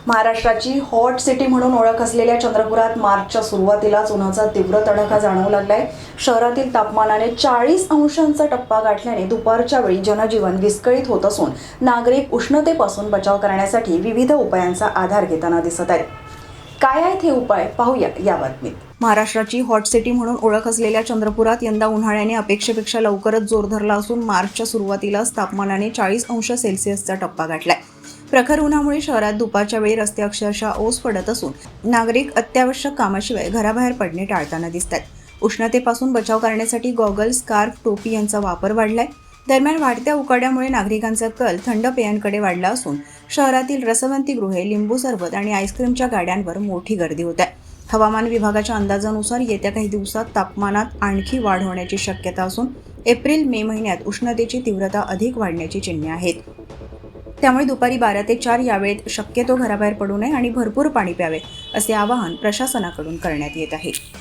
महाराष्ट्राची hot city म्हणून ओळख असलेल्या चंद्रपुरात मार्चच्या सुरुवातीलाच उन्हाचा तीव्र तडाखा जाणवू लागलाय। शहरातील तापमानाने 40 अंशांचा टप्पा गाठल्याने दुपारच्या वेळी जनजीवन विस्कळीत होत असून नागरिक उष्णतेपासून बचाव करण्यासाठी विविध उपायांचा आधार घेताना दिसत आहेत। काय आहेत हे उपाय पाहूया या बातमीत। महाराष्ट्राची हॉट सिटी म्हणून ओळख असलेल्या चंद्रपुरात यंदा उन्हाळ्याने अपेक्षेपेक्षा लवकरच जोर धरला असून मार्चच्या सुरुवातीलाच तापमानाने 40 अंश सेल्सिअसचा टप्पा गाठलाय। प्रखर उन्हामुळे शहरात दुपारच्या वेळी रस्ते अक्षरशः ओस पडत असून नागरिक अत्यावश्यक कामाशिवाय घराबाहेर पडणे टाळताना दिसतात। उष्णतेपासून बचाव करण्यासाठी गॉगल्स, स्कार्फ, टोपी यांचा वापर वाढलाय। दरम्यान वाढत्या उकाड्यामुळे नागरिकांचा कल थंड पेयांकडे वाढला असून शहरातील रसवंती गृहे, लिंबू सरबत आणि आईस्क्रीमच्या गाड्यांवर मोठी गर्दी होत आहे। हवामान विभागाच्या अंदाजानुसार येत्या काही दिवसात तापमानात आणखी वाढ होण्याची शक्यता असून एप्रिल-मे महिन्यात उष्णतेची तीव्रता अधिक वाढण्याची चिन्हे आहेत। त्यामुळे दुपारी 12 ते 4 या वेळेत शक्यतो घराबाहेर पडू नये आणि भरपूर पाणी प्यावे असे आवाहन प्रशासनाकडून करण्यात येत आहे।